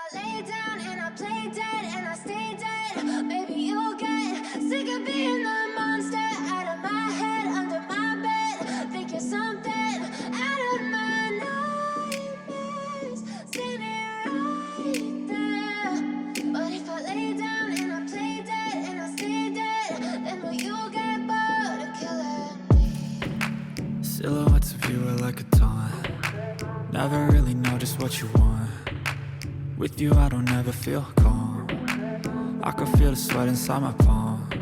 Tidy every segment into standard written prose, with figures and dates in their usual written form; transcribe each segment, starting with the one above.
I lay down and I play dead and I stay dead, maybe you'll get sick of being the monster out of my head, under my bed. Think you're something out of my nightmares, standing right there. But if I lay down and I play dead and I stay dead, then will you get bored of killing me? Silhouettes of you are like a taunt. Never really know just what you want. With you I don't ever feel calm. I can feel the sweat inside my palms.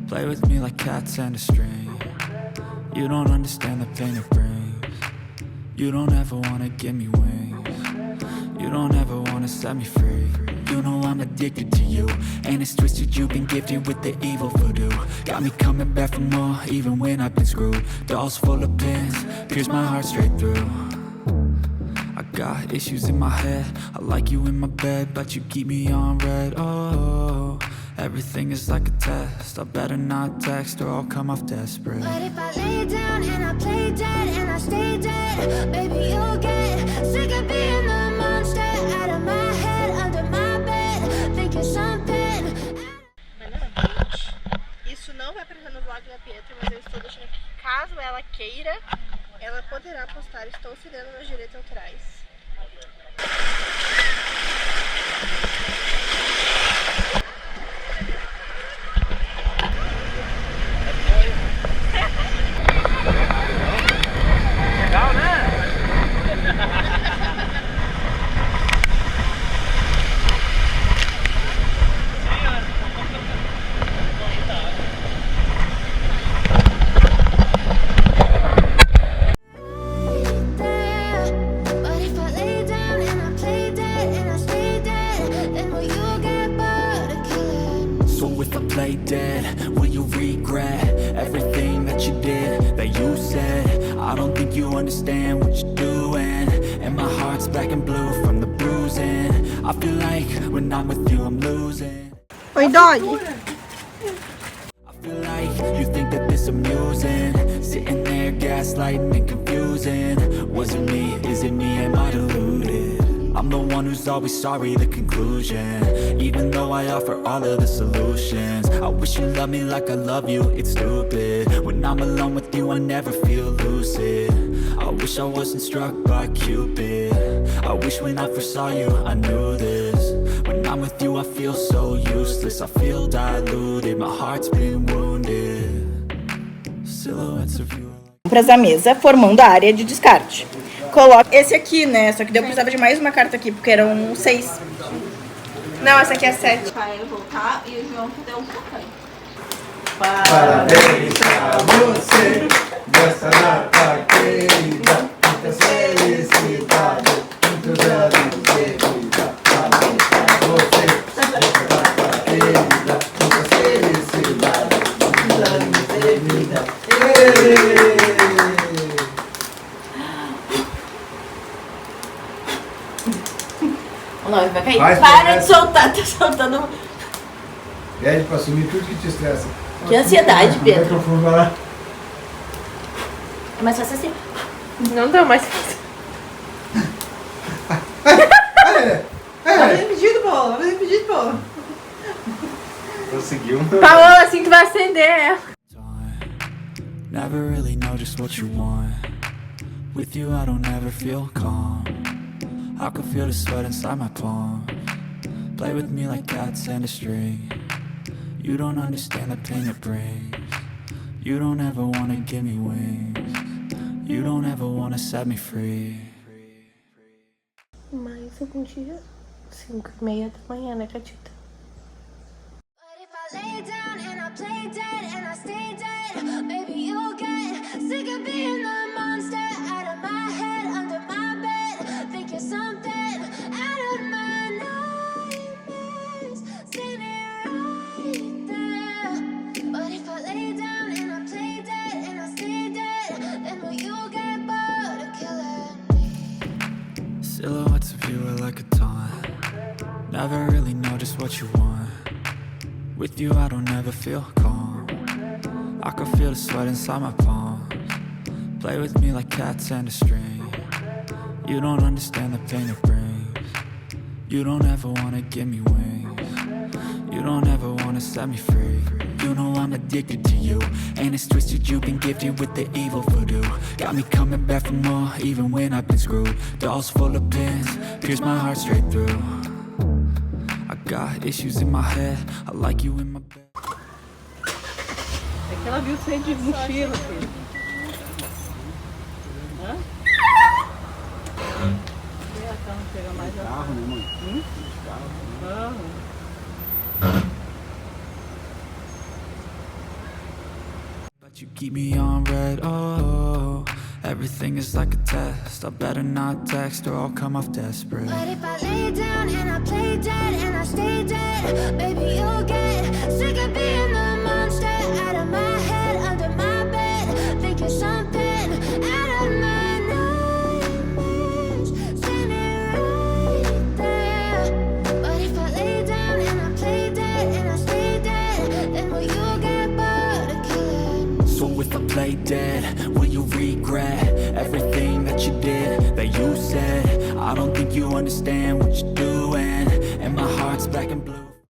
Play with me like cats and a string. You don't understand the pain it brings. You don't ever wanna give me wings. You don't ever wanna set me free. You know I'm addicted to you, and it's twisted, you've been gifted with the evil voodoo. Got me coming back for more, even when I've been screwed. Dolls full of pins, pierce my heart straight through. I got issues in my head, I like you in my bed, but you keep me on red. Oh, everything is like a test, I better not text or I'll come off desperate. But if I lay down and I play dead and I stay dead, baby you'll get sick of being the monster out of my head, under my bed. Think you're something. Isso não vai aparecer no vlog da Pietra, mas eu estou deixando aqui. Caso ela queira, ela poderá postar. Estou cedendo meus direitos autorais. Legal, né? Play dead, will you regret everything that you did, that you said? I don't think you understand what you're doing, and my heart's black and blue from the bruising. I feel like when I'm with you I'm losing. Oi, dog. I feel like you think that this amusing, sitting there gaslighting and confusing. Was it me? Is it me? Am I deluded? I'm the one who's always sorry, the conclusion. Even though I offer all of the solutions, I wish you loved me like I love you, it's stupid. When I'm alone with you I never feel lucid. I wish I wasn't struck by Cupid. I wish when I first saw you I knew this. When I'm with you I feel so useless, I feel diluted, my heart's been wounded. Silhouettes of you. Compras à mesa, formando a área de descarte. Coloca esse aqui, né? Só que daí eu precisava de mais uma carta aqui, porque eram 6. Não, essa aqui é 7. Vai voltar e o João deu um pouquinho. Parabéns pra você, dessa data querida, muitas felicidades, muitos anos de vida. Parabéns pra você, dessa data querida, muitas felicidades, muitos anos de vida. Não, vai cair. Vai, para de soltar, tá soltando. Pede pra assumir tudo que te estressa. Que ansiedade, Pedro. Microfone vai lá. É mais fácil assim. Não deu mais fácil. Vai pedido, bola. Vai pedido, bola. Conseguiu. Paola, assim tu vai acender. Never really know just what you want. With you I don't ever feel calm. I can feel the sweat inside my palms. Play with me like cats and a string. You don't understand the pain it brings. You don't ever wanna give me wings. You don't ever wanna set me free. Mais um dia, 5:30 da manhã, né, Catita? But if I lay down and I play dead and I stay dead, maybe you'll get sick of being the monster out of my head, under my bed. Think you're something out of my nightmares, standing right there. But if I lay down and I play dead and I stay dead, then will you get bored of killing me? Silhouettes of you are like a taunt. Never really know just what you want. With you I don't ever feel calm. I can feel the sweat inside my palms. Play with me like cats and a string. You don't understand the pain it brings. You don't ever wanna give me wings. You don't ever wanna set me free. You know I'm addicted to you, and it's twisted, you've been gifted with the evil voodoo. Got me coming back for more, even when I've been screwed. Dolls full of pins, pierce my heart straight through. I got issues in my head, I like you in my bed. É que ela viu você de mochila, filho. Hã? Ela não pega mais a... Carro, né, mãe? Carro. But you keep me on red, oh. Everything is like a test. I better not text or I'll come off desperate. But if I lay down and I play dead and I stay dead, maybe you'll get sick of being the monster out of my head, under my bed. Think you're something out of my nightmares, standing right there. But if I lay down and I play dead and I stay dead, then will you get bored of killing? So if I play dead, will you regret everything that you did, that you said? I don't think you understand what you're doing, and my heart's black and blue.